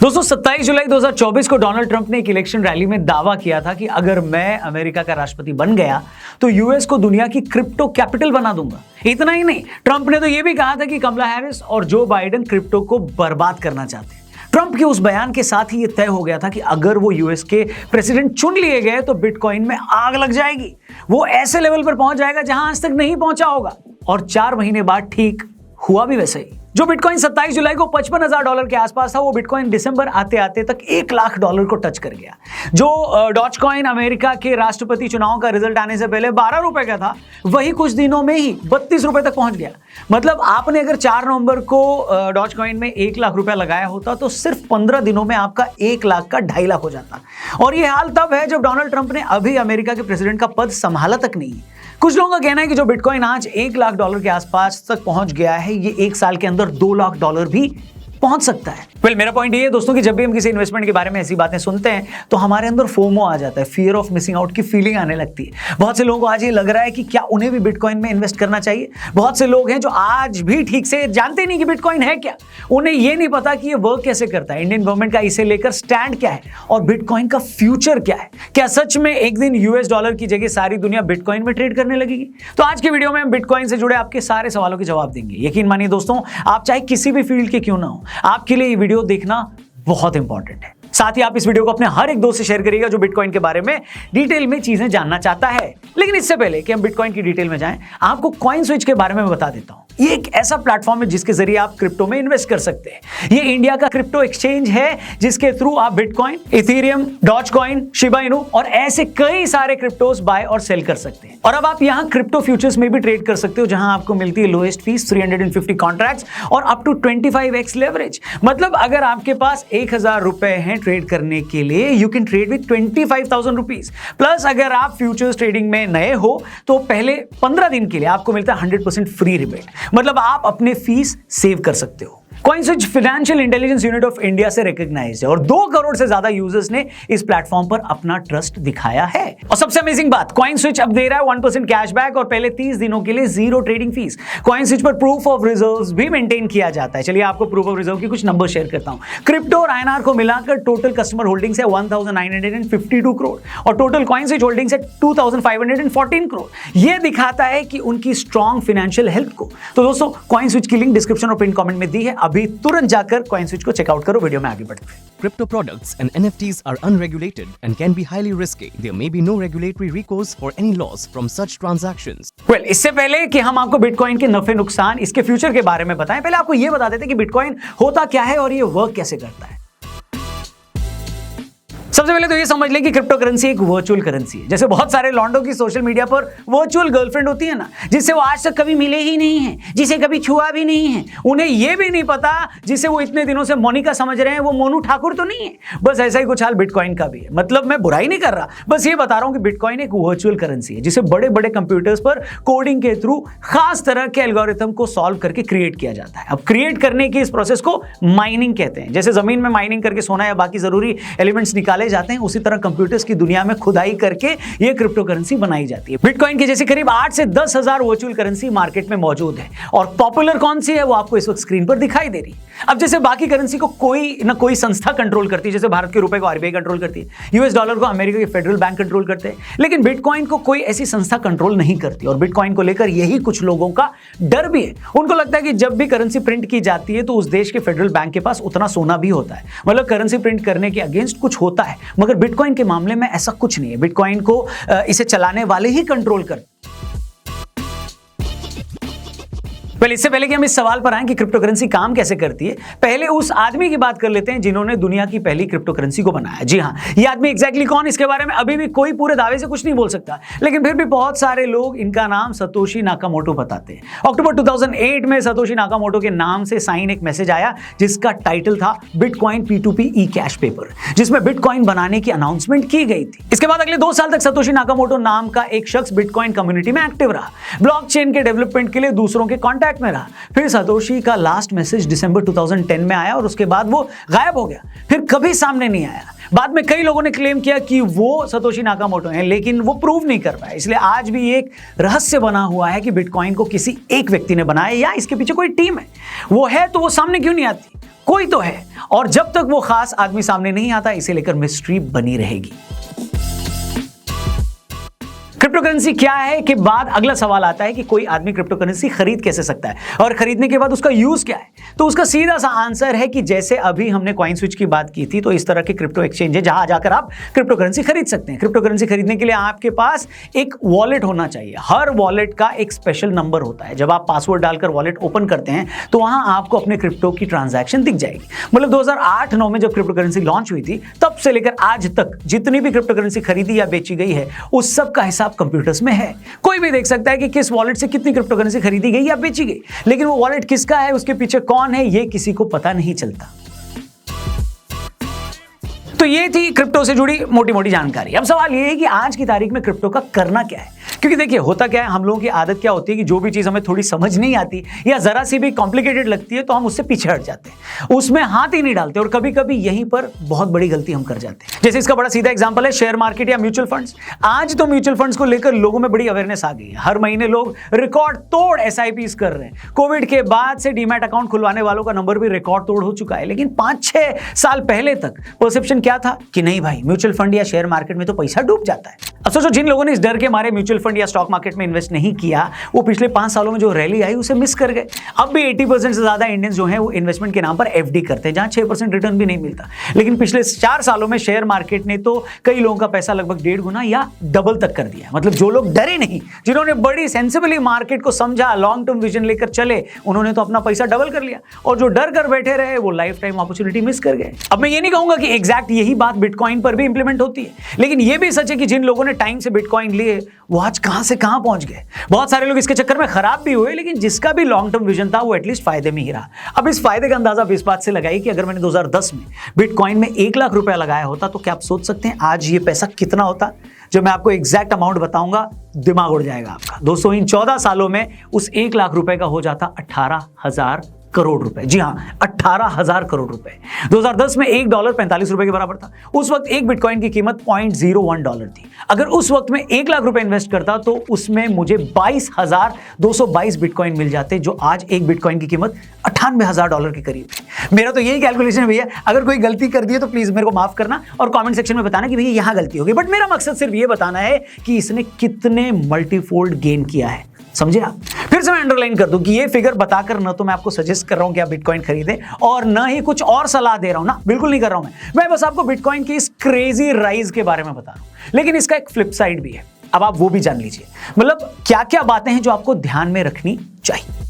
दोस्तों 27 जुलाई 2024 को Donald Trump ने एक इलेक्शन रैली में दावा किया था कि अगर मैं अमेरिका का राष्ट्रपति बन गया तो यूएस को दुनिया की क्रिप्टो कैपिटल बना दूंगा। इतना ही नहीं, ट्रंप ने तो यह भी कहा था कि कमला हैरिस और जो बाइडेन क्रिप्टो को बर्बाद करना चाहते हैं। ट्रंप के उस बयान के साथ ही यह तय हो गया था कि अगर वो यूएस के प्रेसिडेंट चुन लिए गए तो बिटकॉइन में आग लग जाएगी। वो ऐसे लेवल पर पहुंच जाएगा जहां आज तक नहीं पहुंचा होगा। और 4 महीने बाद ठीक हुआ भी वैसे ही। जो बिटकॉइन 27 जुलाई को $55,000 के आसपास था, वो बिटकॉइन दिसंबर आते आते तक $1 लाख को टच कर गया। जो डॉजकॉइन अमेरिका के राष्ट्रपति चुनाव का रिजल्ट आने से पहले ₹12 का था, वही कुछ दिनों में ही ₹32 तक पहुंच गया। मतलब आपने अगर 4 नवंबर को डॉजकॉइन में $1 लाख लगाया होता तो सिर्फ 15 दिनों में आपका 1 लाख का 2.5 लाख हो जाता। और ये हाल तब है जब डोनाल्ड ट्रंप ने अभी अमेरिका के प्रेसिडेंट का पद संभाला तक नहीं है। कुछ लोगों का कहना है कि जो बिटकॉइन आज $1 लाख के आसपास तक पहुंच गया है, ये 1 साल के अंदर $2 लाख भी पहुंच सकता है। मेरा पॉइंट ये है दोस्तों कि जब भी हम किसी इन्वेस्टमेंट के बारे में ऐसी बातें सुनते हैं तो हमारे अंदर फोमो आ जाता है, फियर ऑफ मिसिंग आउट की फीलिंग आने लगती है। बहुत से लोगों को आज ये लग रहा है कि क्या उन्हें भी बिटकॉइन में इन्वेस्ट करना चाहिए। बहुत से लोग हैं जो आज भी ठीक से जानते नहीं कि बिटकॉइन है क्या। उन्हें ये नहीं पता कि ये वर्क कैसे करता है, इंडियन गवर्नमेंट का इसे लेकर स्टैंड क्या है और बिटकॉइन का फ्यूचर क्या है। क्या सच में एक दिन US डॉलर की जगह सारी दुनिया बिटकॉइन में ट्रेड करने लगेगी? तो आज के वीडियो में हम बिटकॉइन से जुड़े आपके सारे सवालों के जवाब देंगे। यकीन मानिए दोस्तों, आप चाहे किसी भी फील्ड के क्यों ना हो, आपके लिए ये वीडियो देखना बहुत इंपॉर्टेंट है। साथ ही आप इस वीडियो को अपने हर एक दोस्त से शेयर करिएगा जो बिटकॉइन के बारे में डिटेल में चीजें जानना चाहता है। लेकिन इससे पहले कि हम बिटकॉइन की डिटेल में जाएं, आपको कॉइन स्विच के बारे में बता देता हूं। ये एक ऐसा प्लेटफॉर्म है जिसके जरिए आप क्रिप्टो में इन्वेस्ट कर सकते हैं। ये इंडिया का क्रिप्टो एक्सचेंज है जिसके थ्रू आप bitcoin, Ethereum, Dogecoin, Shiba Inu और ऐसे कई सारे क्रिप्टोस बाय और सेल कर सकते हैं। और अब आप यहां क्रिप्टो फ्यूचर्स में भी ट्रेड कर सकते हो, जहां आपको मिलती है लोएस्ट फीस 350 कॉन्ट्रैक्ट्स और अप टू 25x लेवरेज। मतलब अगर आपके पास ₹1,000 हैं ट्रेड करने के लिए, you can trade with ₹25,000। Plus अगर आप फ्यूचर्स ट्रेडिंग में नए हो तो पहले 15 दिन के लिए आपको मिलता है 100% फ्री रिबेट। मतलब आप अपने फीस सेव कर सकते हो। CoinSwitch financial intelligence unit of India से रिकॉग्नाइज्ड है और 2 करोड़ से ज्यादा यूजर्स ने इस प्लेटफॉर्म पर अपना ट्रस्ट दिखाया है। और सबसे अमेजिंग बात, कॉइनस्विच अब दे रहा है 1% कैशबैक और पहले 30 दिनों के लिए 0 ट्रेडिंग फीस। कॉइनस्विच पर प्रूफ ऑफ रिजर्व्स भी मेंटेन किया जाता है। चलिए आपको प्रूफ ऑफ रिजर्व की कुछ नंबर शेयर करता हूं। क्रिप्टो और INR को मिलाकर टोटल कस्टमर होल्डिंग्स है 1952 करोड़ और टोटल कॉइनस्विच होल्डिंग्स है 2514 करोड़। यह दिखाता है कि उनकी स्ट्रॉन्ग फाइनेंशियल हेल्थ को। तो दोस्तों, कॉइनस्विच की लिंक डिस्क्रिप्शन और पिन कमेंट में दी है, अभी तुरंत जाकर कॉइनस्विच को चेकआउट करो। वीडियो में आगे बढ़ते हैं। Crypto products and NFTs are unregulated and can be highly risky. There may be no regulatory recourse or any loss from such transactions. इससे पहले कि हम आपको बिटकॉइन के नफे नुकसान, इसके फ्यूचर के बारे में बताएं, पहले आपको यह बता देते हैं कि बिटकॉइन होता क्या है और ये वर्क कैसे करता है। सबसे पहले तो ये समझ लें कि क्रिप्टो करेंसी एक वर्चुअल करेंसी है। जैसे बहुत सारे लॉन्डो की सोशल मीडिया पर वर्चुअल गर्लफ्रेंड होती है ना, जिससे वो आज तक कभी मिले ही नहीं हैं, जिसे कभी छुआ भी नहीं है। उन्हें ये भी नहीं पता जिसे वो इतने दिनों से मोनिका समझ रहे हैं, वो मोनू ठाकुर तो नहीं है। बस ऐसा ही कुछ हाल बिटकॉइन का भी है। मतलब मैं बुराई नहीं कर रहा, बस ये बता रहा हूं कि बिटकॉइन एक वर्चुअल करेंसी है जिसे बड़े बड़े कंप्यूटर्स पर कोडिंग के थ्रू खास तरह के एल्गोरिथम को सॉल्व करके क्रिएट किया जाता है। अब क्रिएट करने की इस प्रोसेस को माइनिंग कहते हैं। जैसे जमीन में माइनिंग करके सोना या बाकी जरूरी एलिमेंट्स निकाले जाते हैं, उसी तरह कंप्यूटर्स की दुनिया में खुदाई करके ये क्रिप्टो करेंसी बनाई जाती है। बिटकॉइन की जैसे करीब 8 से 10 हजार वर्चुअल करेंसी मार्केट में मौजूद है और पॉपुलर कौन सी है वो आपको इस वक्त स्क्रीन पर दिखाई दे रही है। अब जैसे बाकी करेंसी को कोई ना कोई संस्था कंट्रोल करती है, जैसे भारत के रुपए को RBI कंट्रोल करती है, US डॉलर को अमेरिका के फेडरल बैंक कंट्रोल करते हैं, लेकिन बिटकॉइन को कोई ऐसी संस्था कंट्रोल नहीं करती। और बिटकॉइन को लेकर यही कुछ लोगों का डर भी है। उनको लगता है कि जब भी करेंसी प्रिंट की जाती है तो उस देश के फेडरल बैंक के पास उतना सोना भी होता है। मतलब करेंसी प्रिंट करने के अगेंस्ट कुछ होता है, मगर बिटकॉइन के मामले में ऐसा कुछ नहीं है। बिटकॉइन को इसे चलाने वाले ही कंट्रोल करते। इससे पहले कि हम इस सवाल पर आएं कि क्रिप्टो करेंसी काम कैसे करती है, पहले उस आदमी की बात कर लेते हैं जिन्होंने दुनिया की पहली क्रिप्टो करेंसी को बनाया। जी हां, ये आदमी एग्जैक्टली कौन, इसके बारे में अभी भी कोई पूरे दावे से कुछ नहीं बोल सकता, लेकिन फिर भी बहुत सारे लोग इनका नाम सतोशी नाकामोटो बताते हैं। अक्टूबर 2008 में सतोशी नाकामोटो के नाम से साइन एक मैसेज आया जिसका टाइटल था बिटकॉइन P2P ई कैश पेपर, जिसमें बिटकॉइन बनाने की अनाउंसमेंट की गई थी। इसके बाद अगले 2 साल तक सतोशी नाकामोटो नाम का एक शख्स बिटकॉइन कम्युनिटी में एक्टिव रहा। ब्लॉकचेन के डेवलपमेंट के लिए दूसरों के कॉन्टैक्ट कांटेक्ट में रहा। फिर सतोशी का लास्ट मैसेज दिसंबर 2010 में आया और उसके बाद वो गायब हो गया, फिर कभी सामने नहीं आया। बाद में कई लोगों ने क्लेम किया कि वो सतोशी नाकामोटो हैं, लेकिन वो प्रूव नहीं कर पाए। इसलिए आज भी एक रहस्य बना हुआ है कि बिटकॉइन को किसी एक व्यक्ति ने बनाया या इसके पीछे कोई टीम है। वो है तो वो सामने क्यों नहीं आती? कोई तो है, और जब तक वो खास आदमी सामने नहीं आता, इसे लेकर मिस्ट्री बनी रहेगी। क्रिप्टो करेंसी क्या है के बाद अगला सवाल आता है कि कोई आदमी क्रिप्टो करेंसी खरीद कैसे सकता है और खरीदने के बाद उसका यूज क्या है। तो उसका सीधा सा आंसर है कि जैसे अभी हमने कॉइन स्विच की बात की थी, तो इस तरह के क्रिप्टो एक्सचेंज है जहां जाकर आप क्रिप्टो करेंसी खरीद सकते हैं। क्रिप्टो करेंसी खरीदने के लिए आपके पास एक वॉलेट होना चाहिए। हर वॉलेट का एक स्पेशल नंबर होता है। जब आप पासवर्ड डालकर वॉलेट ओपन करते हैं तो वहां आपको अपने क्रिप्टो की ट्रांजैक्शन दिख जाएगी। मतलब 2008-9 में जब क्रिप्टो करेंसी लॉन्च हुई थी, तब से लेकर आज तक जितनी भी क्रिप्टो करेंसी खरीदी या बेची गई है, उस सब का हिसाब कंप्यूटर्स में है। कोई भी देख सकता है कि किस वॉलेट से कितनी क्रिप्टो करेंसी खरीदी गई या बेची गई, लेकिन वो वॉलेट किसका है, उसके पीछे कौन है, ये किसी को पता नहीं चलता। तो ये थी क्रिप्टो से जुड़ी मोटी मोटी जानकारी। अब सवाल ये है कि आज की तारीख में क्रिप्टो का करना क्या है। क्योंकि देखिए होता क्या है, हम लोगों की आदत क्या होती है कि जो भी चीज हमें थोड़ी समझ नहीं आती या जरा सी भी कॉम्प्लिकेटेड लगती है तो हम उससे पीछे हट जाते हैं, उसमें हाथ ही नहीं डालते, और कभी कभी यहीं पर बहुत बड़ी गलती हम कर जाते हैं। जैसे इसका बड़ा सीधा एग्जांपल है शेयर मार्केट या म्यूचुअल फंड्स। आज तो म्यूचुअल फंड्स को लेकर लोगों में बड़ी अवेयरनेस आ गई है। हर महीने लोग रिकॉर्ड तोड़ SIPs कर रहे हैं। कोविड के बाद से डीमैट अकाउंट खुलवाने वालों का नंबर भी रिकॉर्ड तोड़ हो चुका है। लेकिन 5-6 साल पहले तक परसेप्शन क्या था कि नहीं भाई, म्यूचुअल फंड या शेयर मार्केट में तो पैसा डूब जाता है। अब सोचो, जिन लोगों ने इस डर के मारे म्यूचुअल फंड या स्टॉक मार्केट में इन्वेस्ट नहीं किया, वो पिछले 5 सालों में जो रैली आई उसे मिस कर गए। अब भी 80% से ज्यादा इंडियंस जो हैं वो इन्वेस्टमेंट के नाम पर FD करते हैं, जहां 6% रिटर्न भी नहीं मिलता। लेकिन पिछले 4 सालों में शेयर मार्केट ने तो कई लोगों का पैसा लगभग 1.5 गुना या डबल तक कर दिया। मतलब जो लोग डरे नहीं, जिन्होंने बड़ी सेंसिबली मार्केट को समझा, लॉन्ग टर्म विजन लेकर चले, उन्होंने तो अपना पैसा डबल कर लिया, और जो डर कर बैठे रहे वो लाइफ टाइम अपॉर्चुनिटी मिस कर गए। अब मैं ये नहीं कहूंगा कि एग्जैक्ट यही बात बिटकॉइन पर भी इंप्लीमेंट होती है, लेकिन ये भी सच है कि जिन लोगों ने टाइम से बिटकॉइन लिए वो आज कहां से कहां पहुंच गए। बहुत सारे लोग इसके चक्कर में खराब भी हुए, लेकिन जिसका भी लॉन्ग टर्म विजन था वो एटलीस्ट फायदे में ही रहा। अब इस फायदे का अंदाजा इस बात से लगाइए कि अगर मैंने 2010 में बिटकॉइन में 1 लाख रुपया लगाया होता तो क्या आप सोच सकते हैं आज ये पैसा कितना होता। जब मैं आपको एग्जैक्ट अमाउंट बताऊंगा दिमाग उड़ जाएगा आपका। दोस्तों, इन 14 सालों में उस 1 लाख रुपए का हो जाता 18,000 करोड़ रुपए। जी हां, 18,000 करोड़ रुपए। 2010 में $1 45 रुपए के बराबर था। उस वक्त एक बिटकॉइन की कीमत $0.01 थी। अगर उस वक्त में 1 लाख रुपए इन्वेस्ट करता तो उसमें मुझे 22,222 बिटकॉइन मिल जाते, जो आज एक बिटकॉइन की कीमत $98,000 के करीब है। मेरा तो यही कैलकुलेशन है भैया। अगर कोई गलती कर दी है तो प्लीज मेरे को माफ करना और कमेंट सेक्शन में बताना कि भैया यहां गलती होगी। बट मेरा मकसद सिर्फ ये बताना है कि इसने कितने मल्टीफोल्ड गेन किया है। समझे आप? फिर से मैं अंडरलाइन कर दूं कि ये फिगर बताकर न तो मैं आपको सजेस्ट कर रहा हूं कि आप बिटकॉइन खरीदें और न ही कुछ और सलाह दे रहा हूं ना, बिल्कुल नहीं कर रहा हूं मैं बस आपको बिटकॉइन की इस क्रेजी राइज के बारे में बता रहा हूं। लेकिन इसका एक फ्लिप साइड भी है, अब आप वो भी जान लीजिए। मतलब क्या क्या बातें हैं जो आपको ध्यान में रखनी चाहिए।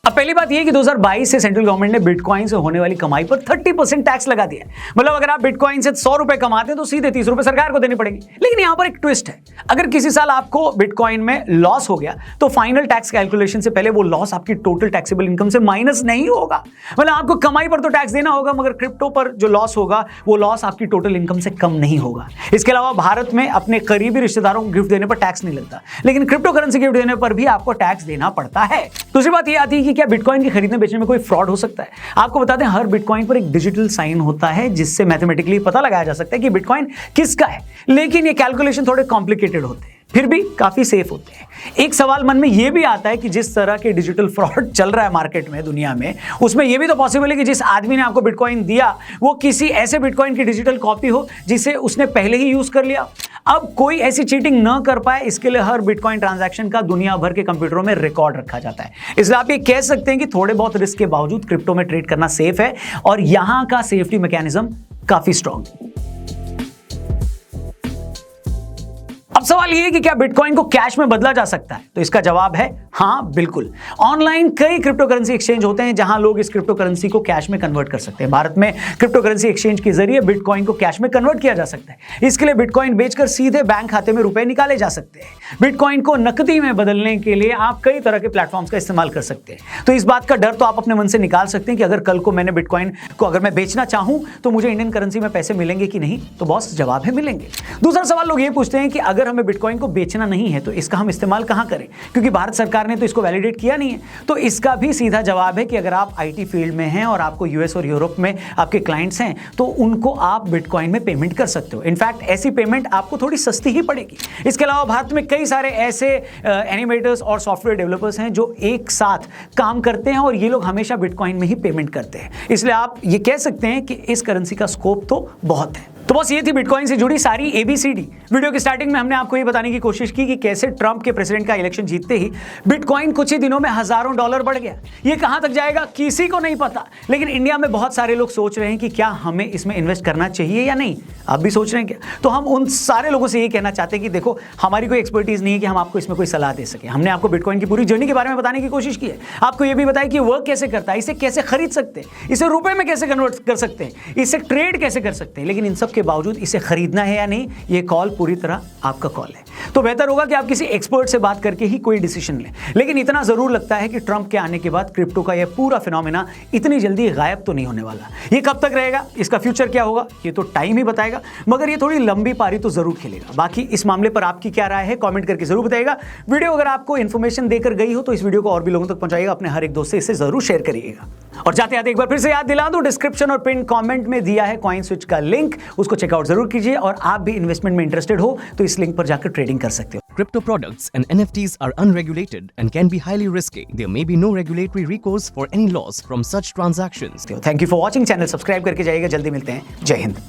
अब पहली बात यह कि 2022 से सेंट्रल गवर्नमेंट ने बिटकॉइन से होने वाली कमाई पर 30% टैक्स लगा दिया है। मतलब अगर आप बिटकॉइन से 100 रुपए कमाते हैं तो सीधे 30 रुपए सरकार को देने पड़ेंगे। लेकिन यहां पर एक ट्विस्ट है, अगर किसी साल आपको बिटकॉइन में लॉस हो गया तो फाइनल टैक्स कैलकुलेशन से पहले वो लॉस आपकी टोटल टैक्सेबल इनकम से माइनस नहीं होगा। मतलब आपको कमाई पर तो टैक्स देना होगा, मगर क्रिप्टो पर जो लॉस होगा वो लॉस आपकी टोटल इनकम से कम नहीं होगा। इसके अलावा भारत में अपने करीबी रिश्तेदारों को गिफ्ट देने पर टैक्स नहीं लगता, लेकिन क्रिप्टो करेंसी गिफ्ट देने पर भी आपको टैक्स देना पड़ता है। दूसरी बात यह आती है कि क्या बिटकॉइन के खरीदने बेचने में कोई फ्रॉड हो सकता है। आपको बता दें, हर बिटकॉइन पर एक डिजिटल साइन होता है जिससे मैथमेटिकली पता लगाया जा सकता है कि बिटकॉइन किसका है। लेकिन ये कैलकुलेशन थोड़े कॉम्प्लिकेटेड होते हैं, फिर भी काफी सेफ होते हैं। एक सवाल मन में यह भी आता है कि जिस तरह के डिजिटल फ्रॉड चल रहा है मार्केट में, दुनिया में, उसमें यह भी तो पॉसिबल है कि जिस आदमी ने आपको बिटकॉइन दिया वो किसी ऐसे बिटकॉइन की डिजिटल कॉपी हो जिसे उसने पहले ही यूज कर लिया। अब कोई ऐसी चीटिंग न कर पाए, इसके लिए हर बिटकॉइन ट्रांजैक्शन का दुनिया भर के कंप्यूटरों में रिकॉर्ड रखा जाता है। इसलिए आप ये कह सकते हैं कि थोड़े बहुत रिस्क के बावजूद क्रिप्टो में ट्रेड करना सेफ है और यहां का सेफ्टी मैकेनिज्म काफी स्ट्रांग है। अब सवाल यह है कि क्या बिटकॉइन को कैश में बदला जा सकता है? तो इसका जवाब है हाँ, बिल्कुल। ऑनलाइन कई क्रिप्टो करेंसी एक्सचेंज होते हैं जहां लोग इस क्रिप्टो करेंसी को कैश में कन्वर्ट कर सकते हैं। भारत में क्रिप्टो करेंसी एक्सचेंज के जरिए बिटकॉइन को कैश में कन्वर्ट किया जा सकता है। इसके लिए बिटकॉइन बेचकर सीधे बैंक खाते में रुपए निकाले जा सकते हैं। बिटकॉइन को नकदी में बदलने के लिए आप कई तरह के प्लेटफॉर्म्स का इस्तेमाल कर सकते हैं। तो इस बात का डर तो आप अपने मन से निकाल सकते हैं कि अगर कल को मैंने बिटकॉइन को अगर मैं बेचना चाहूं तो मुझे इंडियन करेंसी में पैसे मिलेंगे कि नहीं? तो बॉस, जवाब है मिलेंगे। दूसरा सवाल लोग ये पूछते हैं कि अगर हमें बिटकॉइन को बेचना नहीं है तो इसका हम इस्तेमाल कहाँ करें, क्योंकि भारत सरकार ने तो इसको वैलिडेट किया नहीं है। तो इसका भी सीधा जवाब है कि अगर आप आईटी फील्ड में हैं और आपको यूएस और यूरोप में आपके क्लाइंट्स हैं तो उनको आप बिटकॉइन में पेमेंट कर सकते हो। इनफैक्ट ऐसी पेमेंट आपको थोड़ी सस्ती ही पड़ेगी। इसके अलावा भारत में कई सारे ऐसे एनिमेटर्स और सॉफ्टवेयर डेवलपर्स हैं जो एक साथ काम करते हैं और ये लोग हमेशा बिटकॉइन में ही पेमेंट करते हैं। इसलिए आप ये कह सकते हैं कि इस करेंसी का स्कोप तो बहुत है। तो बस ये थी बिटकॉइन से जुड़ी सारी एबीसीडी। वीडियो की स्टार्टिंग में हमने आपको ये बताने की कोशिश की कि कैसे ट्रंप के प्रेसिडेंट का इलेक्शन जीतते ही बिटकॉइन कुछ ही दिनों में हजारों डॉलर बढ़ गया। ये कहां तक जाएगा किसी को नहीं पता, लेकिन इंडिया में बहुत सारे लोग सोच रहे हैं कि क्या हमें इसमें इन्वेस्ट करना चाहिए या नहीं। आप भी सोच रहे हैं क्या? तो हम उन सारे लोगों से ये कहना चाहते हैं कि देखो, हमारी कोई एक्सपर्टीज नहीं है कि हम आपको इसमें कोई सलाह दे सके। हमने आपको बिटकॉइन की पूरी जर्नी के बारे में बताने की कोशिश की है, आपको ये भी बताया कि वर्क कैसे करता है, इसे कैसे खरीद सकते हैं, इसे रुपए में कैसे कन्वर्ट कर सकते हैं, इसे ट्रेड कैसे कर सकते हैं। लेकिन इन सब के बावजूद इसे खरीदना है या नहीं, ये कॉल पूरी तरह आपका कॉल है। तो बेहतर होगा कि आप किसी एक्सपर्ट से बात करके ही कोई डिसीजन लें। लेकिन इतना जरूर लगता है कि ट्रंप के आने के बाद क्रिप्टो का यह पूरा फिनोमेना इतनी जल्दी गायब तो नहीं होने वाला। ये कब तक रहेगा, इसका फ्यूचर क्या होगा, ये तो टाइम ही बताएगा, मगर ये थोड़ी लंबी पारी तो जरूर खेलेगा। बाकी इस मामले पर आपकी क्या राय है, कमेंट करके जरूर बताइएगा। वीडियो अगर आपको इन्फॉर्मेशन देकर गई हो तो इस वीडियो को और भी लोगों तक पहुंचाइएगा, अपने हर एक दोस्त से इसे जरूर शेयर करिएगा। और जाते आते एक बार फिर से याद दिला दूं, डिस्क्रिप्शन और पिन कमेंट में दिया है कॉइन स्विच का लिंक, उसको चेकआउट जरूर कीजिए। और आप भी इन्वेस्टमेंट में इंटरेस्टेड हो तो इस लिंक पर जाकर ट्रेडिंग कर सकते हो। Crypto products and NFTs are unregulated and can be highly risky. There may be no regulatory recourse for any loss from such transactions. Thank you for watching. Channel subscribe करके जाइएगा। जल्दी मिलते हैं। जय हिंद।